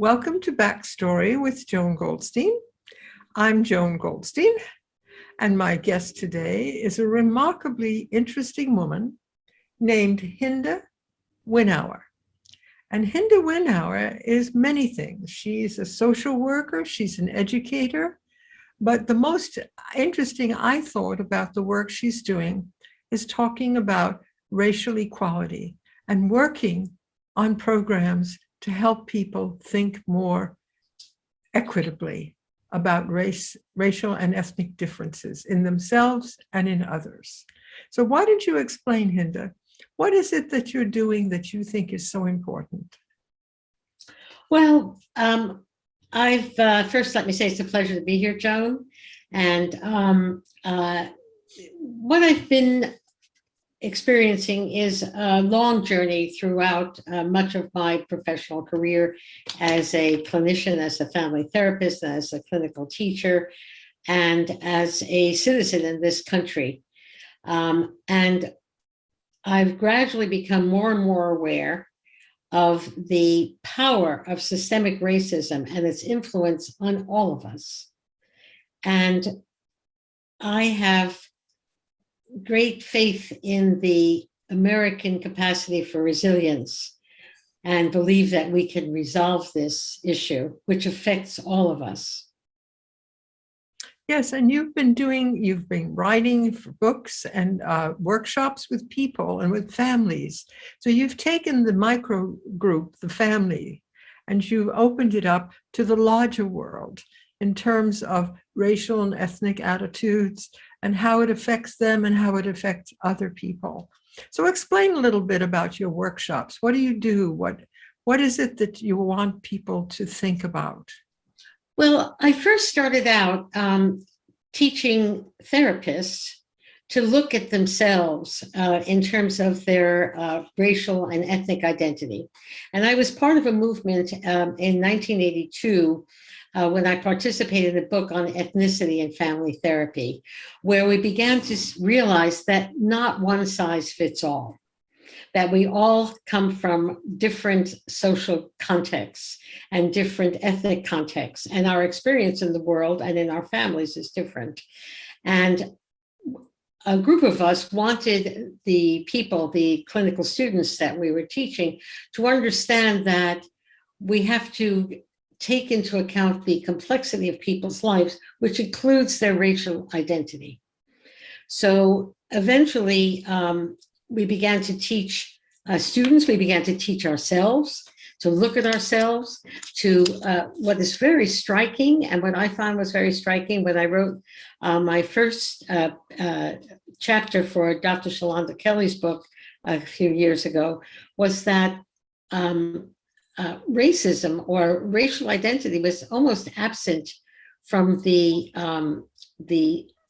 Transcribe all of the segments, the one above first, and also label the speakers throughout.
Speaker 1: Welcome to Backstory with Joan Goldstein. I'm Joan Goldstein, and my guest today is a remarkably interesting woman named Hinda Winawer. And Hinda Winawer is many things. She's a social worker, she's an educator, but the most interesting I thought about the work she's doing is talking about racial equality and working on programs to help people think more equitably about racial and ethnic differences in themselves and in others. So why don't you explain, Hinda, what is it that you're doing that you think is so important?
Speaker 2: Well, first let me say it's a pleasure to be here, Joan. And what I've been experiencing is a long journey throughout much of my professional career as a clinician, as a family therapist, as a clinical teacher, and as a citizen in this country. And I've gradually become more and more aware of the power of systemic racism and its influence on all of us. And I have great faith in the American capacity for resilience and believe that we can resolve this issue, which affects all of us.
Speaker 1: Yes, and you've been writing for books and workshops with people and with families. So you've taken the micro group, the family, and you've opened it up to the larger world in terms of racial and ethnic attitudes and how it affects them and how it affects other people. So explain a little bit about your workshops. What do you do? What is it that you want people to think about?
Speaker 2: Well, I first started out teaching therapists to look at themselves in terms of their racial and ethnic identity. And I was part of a movement in 1982 when I participated in a book on ethnicity and family therapy, where we began to realize that not one size fits all, that we all come from different social contexts and different ethnic contexts, and our experience in the world and in our families is different. And a group of us wanted the people, the clinical students that we were teaching, to understand that we have to take into account the complexity of people's lives, which includes their racial identity. So eventually, we began to teach students, we began to teach ourselves, to look at ourselves, to what is very striking, and what I found was very striking when I wrote my first chapter for Dr. Shalonda Kelly's book a few years ago, was that racism or racial identity was almost absent from the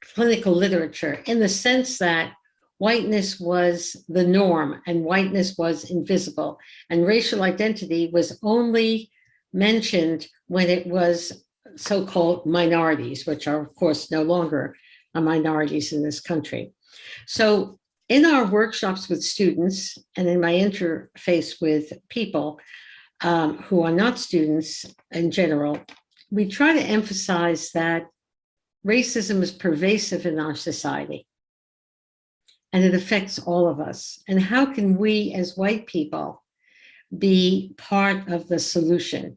Speaker 2: clinical literature, in the sense that whiteness was the norm and whiteness was invisible, and racial identity was only mentioned when it was so-called minorities, which are of course no longer minorities in this country. So in our workshops with students and in my interface with people who are not students in general, we try to emphasize that racism is pervasive in our society and it affects all of us. And how can we as white people be part of the solution?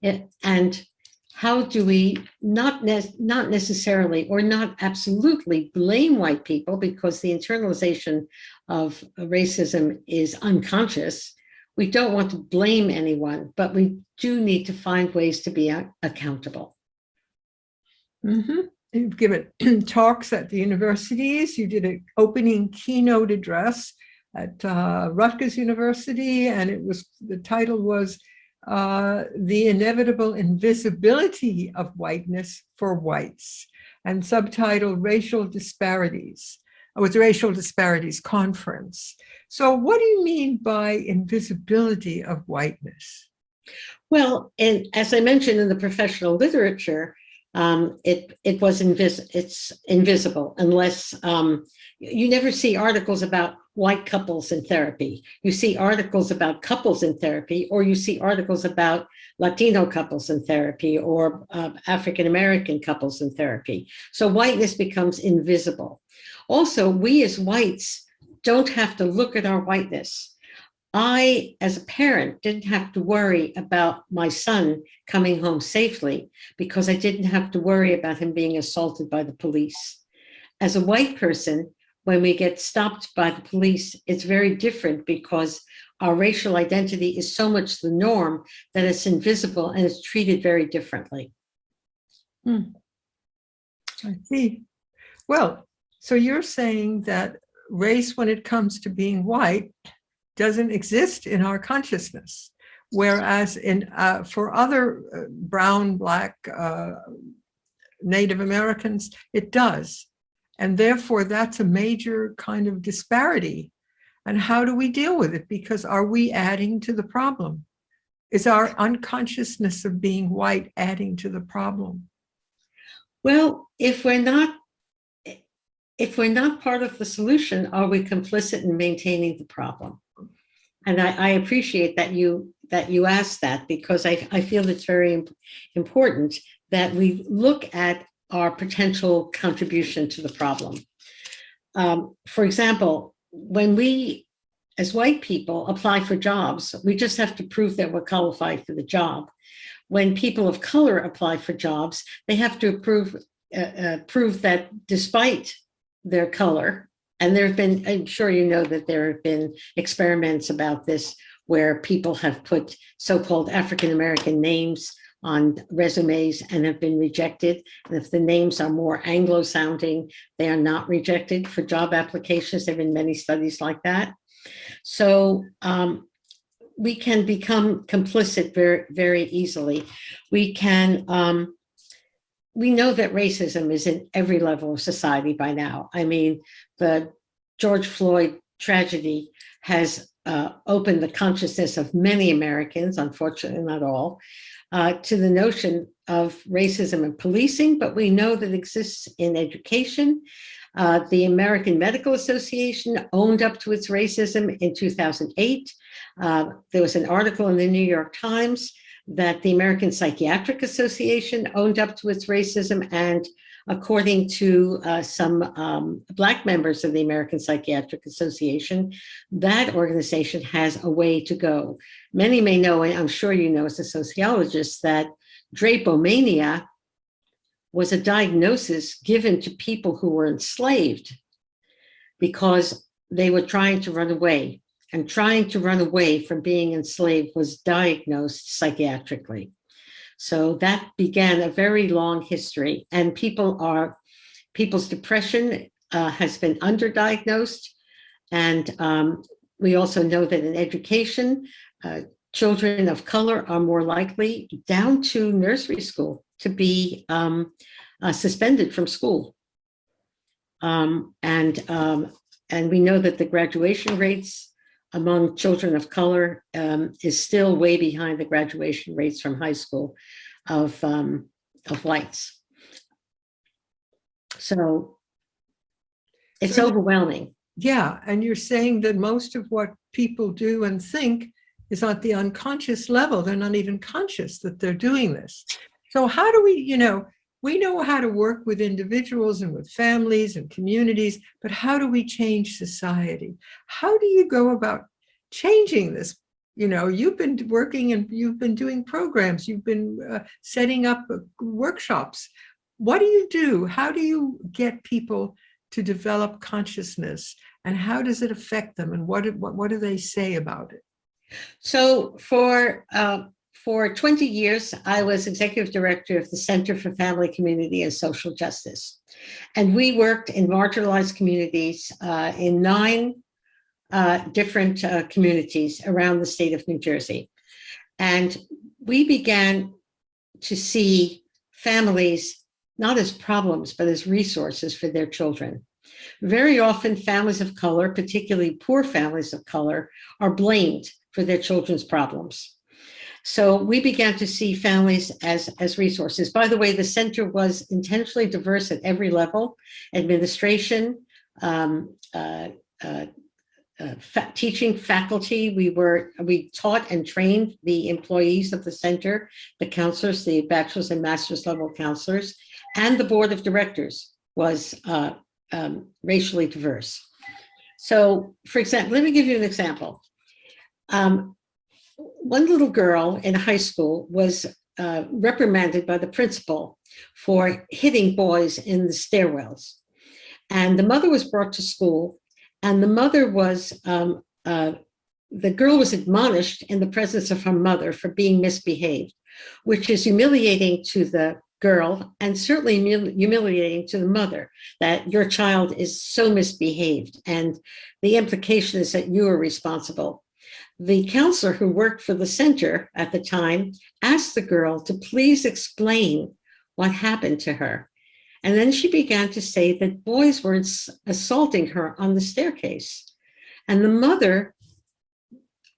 Speaker 2: And how do we not necessarily or not absolutely blame white people, because the internalization of racism is unconscious. We don't want to blame anyone, but we do need to find ways to be accountable.
Speaker 1: Mm-hmm. You've given talks at the universities. You did an opening keynote address at Rutgers University, and the title was The Inevitable Invisibility of Whiteness for Whites, and subtitled Racial Disparities. It was a Racial Disparities Conference. So what do you mean by invisibility of whiteness?
Speaker 2: Well, as I mentioned in the professional literature, it's invisible unless you never see articles about white couples in therapy. You see articles about couples in therapy, or you see articles about Latino couples in therapy, or African-American couples in therapy. So whiteness becomes invisible. Also, we as whites don't have to look at our whiteness. I, as a parent, didn't have to worry about my son coming home safely because I didn't have to worry about him being assaulted by the police. As a white person, when we get stopped by the police, it's very different because our racial identity is so much the norm that it's invisible and it's treated very differently.
Speaker 1: I see. Well, so you're saying that race, when it comes to being white, doesn't exist in our consciousness, whereas for other brown, black, Native Americans, it does. And therefore, that's a major kind of disparity. And how do we deal with it? Because are we adding to the problem? Is our unconsciousness of being white adding to the problem?
Speaker 2: Well, if we're not part of the solution, are we complicit in maintaining the problem? And I appreciate that you asked that, because I feel it's very important that we look at our potential contribution to the problem. For example, when we, as white people, apply for jobs, we just have to prove that we're qualified for the job. When people of color apply for jobs, they have to prove that despite their color, and there have been, I'm sure you know that there have been experiments about this where people have put so-called African-American names on resumes and have been rejected. And if the names are more Anglo-sounding, they are not rejected for job applications. There have been many studies like that. So we can become complicit very, very easily. We know that racism is in every level of society by now. I mean, the George Floyd tragedy has opened the consciousness of many Americans, unfortunately not all, to the notion of racism in policing, but we know that it exists in education. The American Medical Association owned up to its racism in 2008. There was an article in the New York Times that the American Psychiatric Association owned up to its racism, and according to some Black members of the American Psychiatric Association, that organization has a way to go. Many may know, and I'm sure you know as a sociologist, that drapomania was a diagnosis given to people who were enslaved because they were trying to run away, and trying to run away from being enslaved was diagnosed psychiatrically. So that began a very long history, and people's depression has been underdiagnosed. And we also know that in education, children of color are more likely, down to nursery school, to be suspended from school. And we know that the graduation rates among children of color is still way behind the graduation rates from high school of whites. So it's overwhelming.
Speaker 1: Yeah, and you're saying that most of what people do and think is at the unconscious level. They're not even conscious that they're doing this. So how do we know how to work with individuals and with families and communities, but how do we change society? How do you go about changing this? You've been working and you've been doing programs, you've been setting up workshops. What do you do? How do you get people to develop consciousness, and how does it affect them, and what do they say about it?
Speaker 2: So for 20 years, I was executive director of the Center for Family, Community, and Social Justice. And we worked in marginalized communities in 9 different communities around the state of New Jersey. And we began to see families not as problems, but as resources for their children. Very often, families of color, particularly poor families of color, are blamed for their children's problems. So we began to see families as resources. By the way, the center was intentionally diverse at every level: administration, teaching faculty. We taught and trained the employees of the center, the counselors, the bachelor's and master's level counselors, and the board of directors was racially diverse. So, for example, let me give you an example. One little girl in high school was reprimanded by the principal for hitting boys in the stairwells. And the mother was brought to school, and the mother was, the girl was admonished in the presence of her mother for being misbehaved, which is humiliating to the girl and certainly humiliating to the mother, that your child is so misbehaved. And the implication is that you are responsible. The counselor who worked for the center at the time asked the girl to please explain what happened to her. And then she began to say that boys were assaulting her on the staircase. And the mother,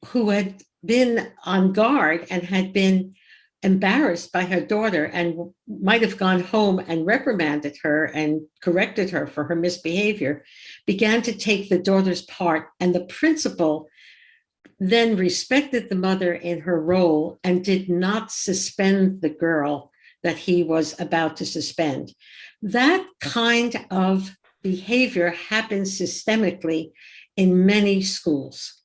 Speaker 2: who had been on guard and had been embarrassed by her daughter and might have gone home and reprimanded her and corrected her for her misbehavior, began to take the daughter's part. And the principal then respected the mother in her role and did not suspend the girl that he was about to suspend. That kind of behavior happens systemically in many schools,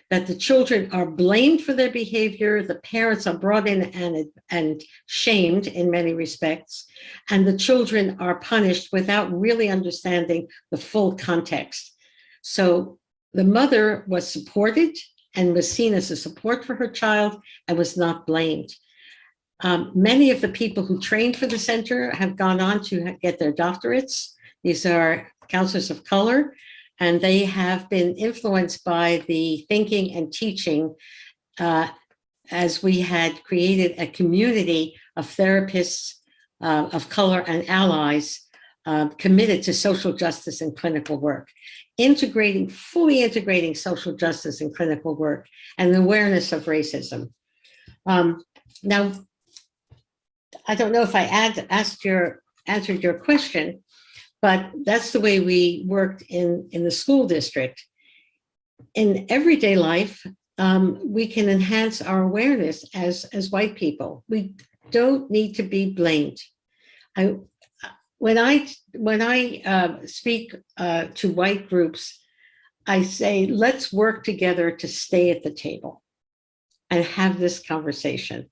Speaker 2: that the children are blamed for their behavior, the parents are brought in and shamed in many respects, and the children are punished without really understanding the full context. So the mother was supported and was seen as a support for her child and was not blamed. Many of the people who trained for the center have gone on to get their doctorates. These are counselors of color, and they have been influenced by the thinking and teaching as we had created a community of therapists of color and allies committed to social justice and clinical work, fully integrating social justice and clinical work and the awareness of racism. Now, I don't know if I answered your question, but that's the way we worked in the school district. In everyday life, we can enhance our awareness as white people. We don't need to be blamed. When I speak to white groups, I say, let's work together to stay at the table and have this conversation,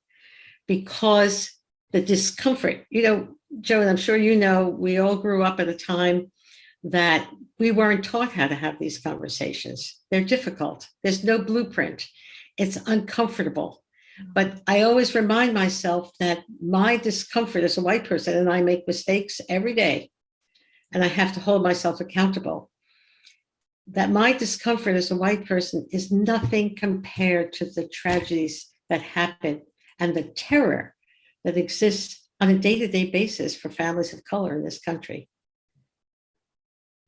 Speaker 2: because the discomfort, Joan, I'm sure you know, we all grew up at a time that we weren't taught how to have these conversations. They're difficult. There's no blueprint. It's uncomfortable. But I always remind myself that my discomfort as a white person, and I make mistakes every day, and I have to hold myself accountable, that my discomfort as a white person is nothing compared to the tragedies that happen and the terror that exists on a day-to-day basis for families of color in this country.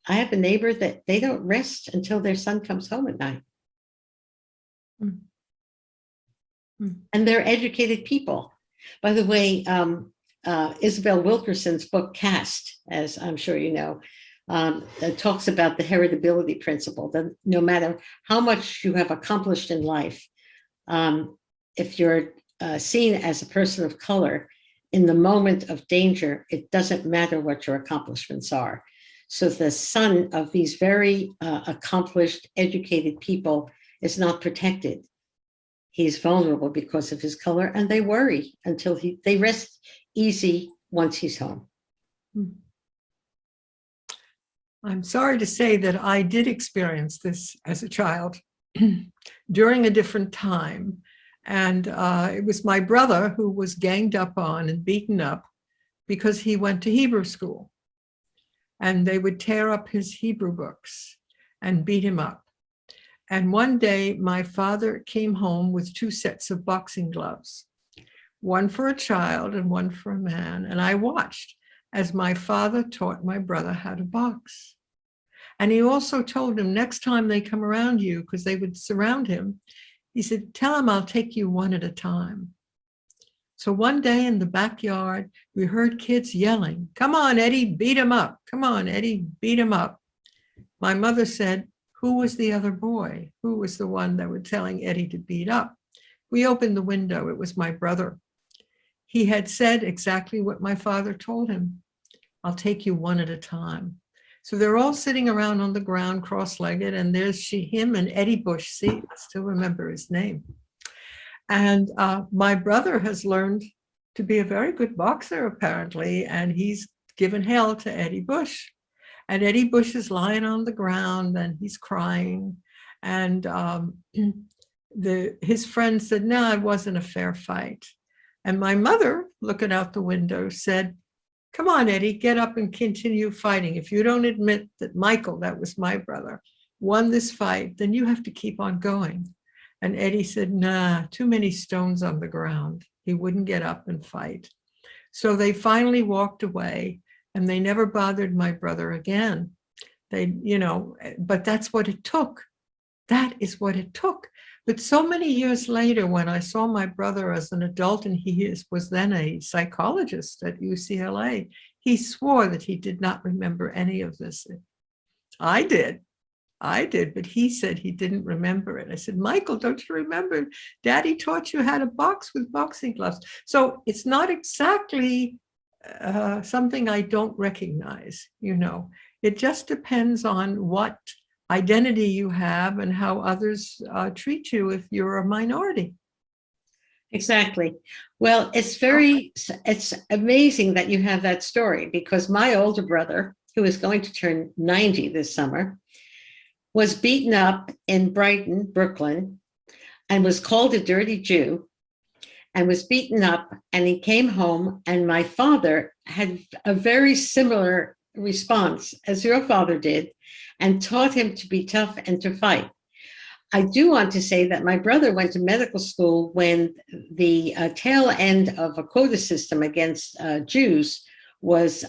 Speaker 2: I have a neighbor that they don't rest until their son comes home at night. Mm. Mm. And they're educated people. By the way, Isabel Wilkerson's book, Caste, as I'm sure you know, that talks about the heritability principle, that no matter how much you have accomplished in life, if you're seen as a person of color, in the moment of danger, it doesn't matter what your accomplishments are. So the son of these very accomplished, educated people is not protected. He's vulnerable because of his color, and they worry until they rest easy once he's home.
Speaker 1: I'm sorry to say that I did experience this as a child during a different time. And it was my brother who was ganged up on and beaten up because he went to Hebrew school. And they would tear up his Hebrew books and beat him up. And one day, my father came home with 2 sets of boxing gloves, one for a child and one for a man. And I watched as my father taught my brother how to box. And he also told him, next time they come around you, because they would surround him, he said, tell him I'll take you one at a time. So one day in the backyard, we heard kids yelling, come on, Eddie, beat him up. Come on, Eddie, beat him up. My mother said, who was the other boy? Who was the one that was telling Eddie to beat up? We opened the window. It was my brother. He had said exactly what my father told him. I'll take you one at a time. So they're all sitting around on the ground, cross-legged, and there's him and Eddie Bush. See, I still remember his name. And my brother has learned to be a very good boxer, apparently, and he's given hell to Eddie Bush. And Eddie Bush is lying on the ground and he's crying. And his friend said, no, it wasn't a fair fight. And my mother, looking out the window, said, come on, Eddie, get up and continue fighting. If you don't admit that Michael, that was my brother, won this fight, then you have to keep on going. And Eddie said, nah, too many stones on the ground. He wouldn't get up and fight. So they finally walked away and they never bothered my brother again. They, but that's what it took. That is what it took. But so many years later, when I saw my brother as an adult, and he was then a psychologist at UCLA, he swore that he did not remember any of this. I did, but he said he didn't remember it. I said, Michael, don't you remember? Daddy taught you how to box with boxing gloves. So it's not exactly something I don't recognize, It just depends on what identity you have and how others treat you if you're a minority.
Speaker 2: Exactly. Well, it's amazing that you have that story, because my older brother, who is going to turn 90 this summer, was beaten up in Brighton, Brooklyn, and was called a dirty Jew and was beaten up, and he came home, and my father had a very similar response as your father did, and taught him to be tough and to fight. I do want to say that my brother went to medical school when the tail end of a quota system against Jews was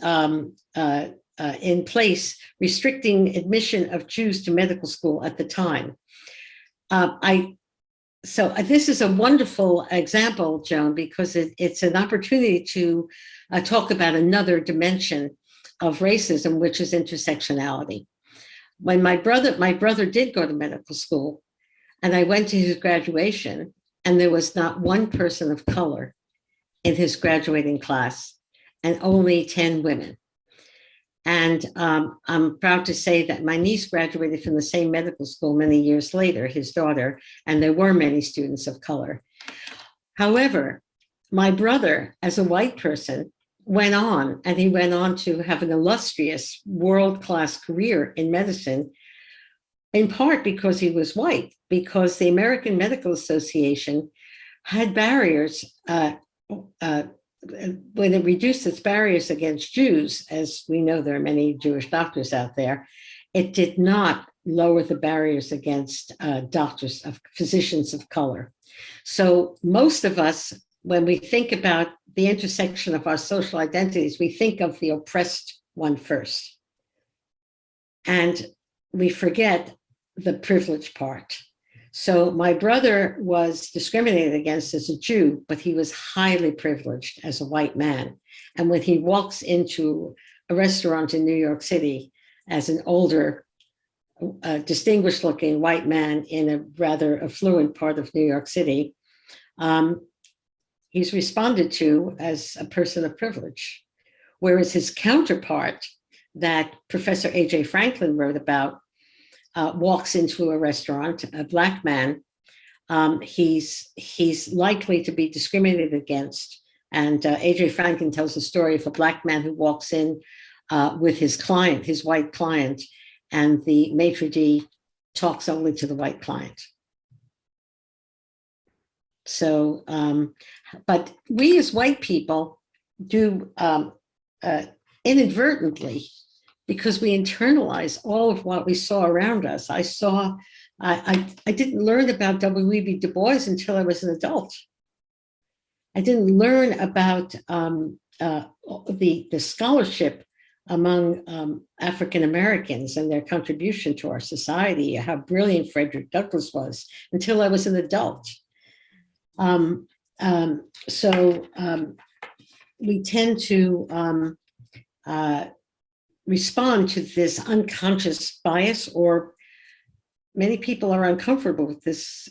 Speaker 2: in place, restricting admission of Jews to medical school at the time. So this is a wonderful example, Joan, because it's an opportunity to talk about another dimension of racism, which is intersectionality. When my brother did go to medical school, and I went to his graduation, and there was not one person of color in his graduating class, and only 10 women. And I'm proud to say that my niece graduated from the same medical school many years later, his daughter, and there were many students of color. However, my brother, as a white person, went on to have an illustrious world-class career in medicine, in part because he was white, because the American Medical Association had barriers when it reduced its barriers against Jews. As we know, there are many Jewish doctors out there. It did not lower the barriers against physicians of color. So most of us, when we think about the intersection of our social identities, we think of the oppressed one first. And we forget the privileged part. So my brother was discriminated against as a Jew, but he was highly privileged as a white man. And when he walks into a restaurant in New York City as an older, distinguished looking white man in a rather affluent part of New York City, he's responded to as a person of privilege. Whereas his counterpart that Professor A.J. Franklin wrote about walks into a restaurant, a Black man, he's likely to be discriminated against. And A.J. Franklin tells the story of a Black man who walks in with his client, his white client, and the maitre d' talks only to the white client. So, but we as white people do inadvertently, because we internalize all of what we saw around us. I didn't learn about W.E.B. Du Bois until I was an adult. I didn't learn about the scholarship among African Americans and their contribution to our society, how brilliant Frederick Douglass was, until I was an adult. We tend to respond to this unconscious bias, or many people are uncomfortable with this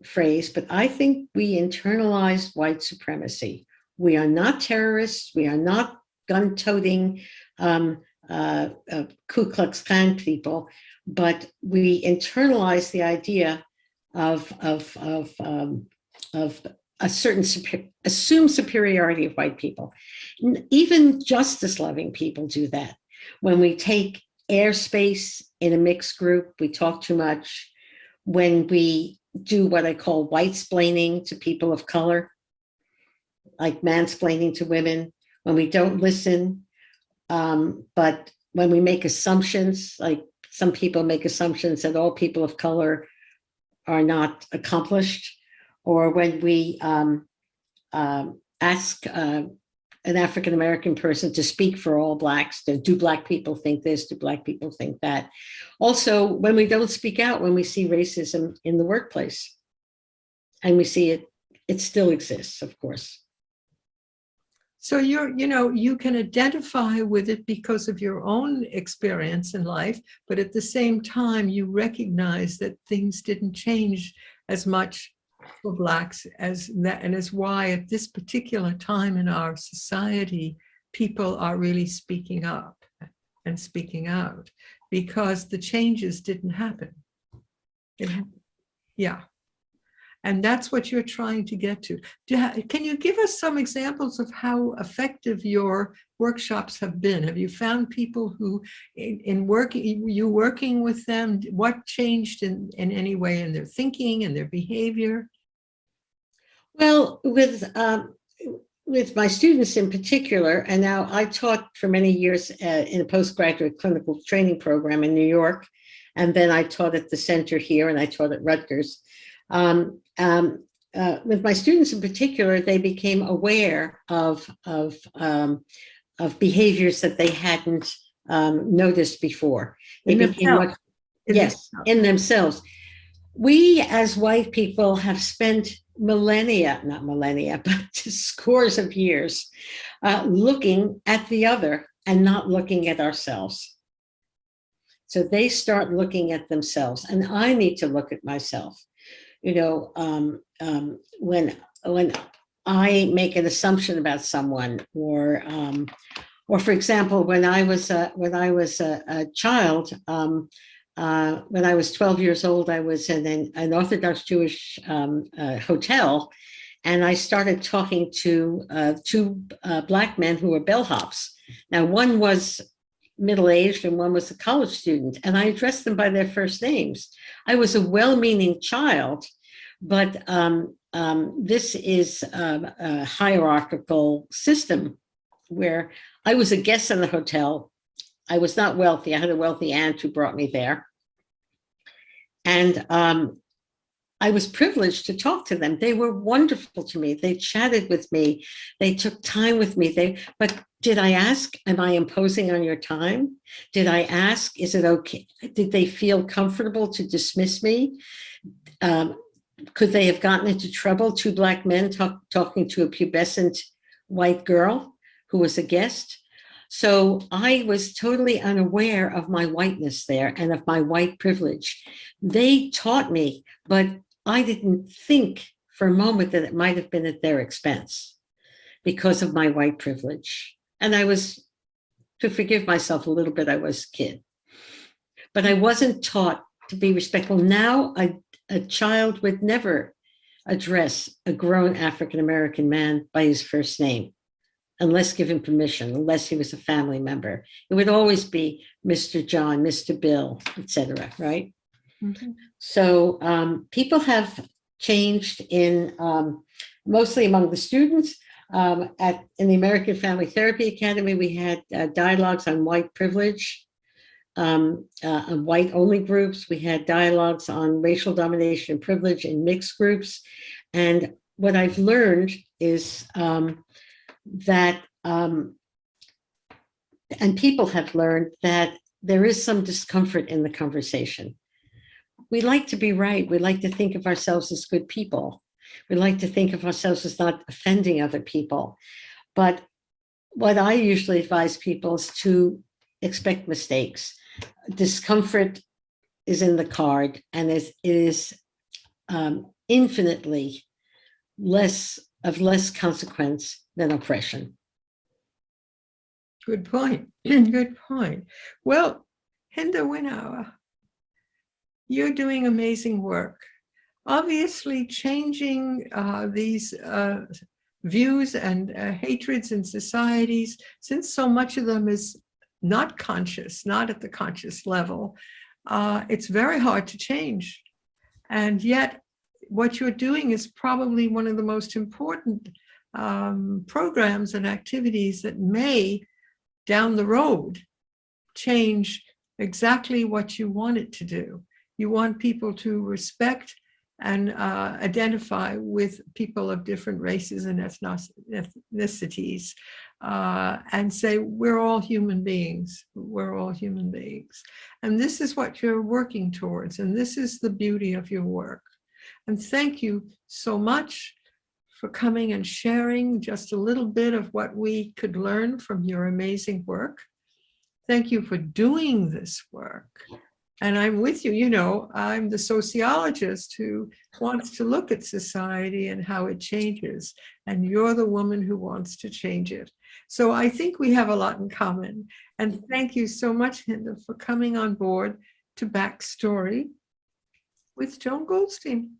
Speaker 2: phrase, but I think we internalized white supremacy. We are not terrorists. We are not gun-toting Ku Klux Klan people, but we internalized the idea of a certain assumed superiority of white people. Even justice-loving people do that. When we take airspace in a mixed group, we talk too much. When we do what I call white-splaining to people of color, like mansplaining to women, when we don't listen, but when we make assumptions, like some people make assumptions that all people of color are not accomplished, or when we ask an African-American person to speak for all Blacks, do Black people think this, do Black people think that? Also, when we don't speak out, when we see racism in the workplace, and we see it still exists, of course.
Speaker 1: So you can identify with it because of your own experience in life, but at the same time, you recognize that things didn't change as much for Blacks as that, and is why at this particular time in our society, people are really speaking up and speaking out because the changes didn't happen. Yeah. And that's what you're trying to get to. Can you give us some examples of how effective your workshops have been? Have you found people who, working with them, what changed in any way in their thinking and their behavior?
Speaker 2: Well, with my students in particular, and now I taught for many years in a postgraduate clinical training program in New York, and then I taught at the center here, and I taught at Rutgers. With my students in particular, they became aware of behaviors that they hadn't noticed before. They became in themselves. We as white people have spent not millennia, but scores of years looking at the other and not looking at ourselves. So they start looking at themselves, and I need to look at myself. When I make an assumption about someone, or for example, when I was a child, when I was 12 years old, I was in an Orthodox Jewish hotel, and I started talking to two Black men who were bellhops. Now, one was middle-aged and one was a college student, and I addressed them by their first names. I was a well-meaning child, but this is a hierarchical system where I was a guest in the hotel. I was not wealthy. I had a wealthy aunt who brought me there. And I was privileged to talk to them. They were wonderful to me. They chatted with me. They took time with me. But did I ask, am I imposing on your time? Did I ask, is it okay? Did they feel comfortable to dismiss me? Could they have gotten into trouble? Two Black men talking to a pubescent white girl who was a guest. So I was totally unaware of my whiteness there and of my white privilege. They taught me, but I didn't think for a moment that it might have been at their expense because of my white privilege. And I was, to forgive myself a little bit, I was a kid. But I wasn't taught to be respectful. Now, a child would never address a grown African-American man by his first name, unless given permission, unless he was a family member. It would always be Mr. John, Mr. Bill, etc. Right? Mm-hmm. So people have changed in mostly among the students. In the American Family Therapy Academy, we had dialogues on white privilege, on white-only groups. We had dialogues on racial domination and privilege in mixed groups. And what I've learned is that, and people have learned that there is some discomfort in the conversation. We like to be right. We like to think of ourselves as good people. We like to think of ourselves as not offending other people. But what I usually advise people is to expect mistakes. Discomfort is in the card, and it is infinitely less consequence than oppression.
Speaker 1: Good point. Good point. Well, Hinda Winawer, you're doing amazing work. Obviously, changing these views and hatreds in societies, since so much of them is not conscious, not at the conscious level, it's very hard to change. And yet, what you're doing is probably one of the most important programs and activities that may, down the road, change exactly what you want it to do. You want people to respect and identify with people of different races and ethnicities, and say, we're all human beings. We're all human beings. And this is what you're working towards. And this is the beauty of your work. And thank you so much for coming and sharing just a little bit of what we could learn from your amazing work. Thank you for doing this work. And I'm with you, you know, I'm the sociologist who wants to look at society and how it changes. And you're the woman who wants to change it. So I think we have a lot in common. And thank you so much, Hinda, for coming on board to Backstory with Joan Goldstein.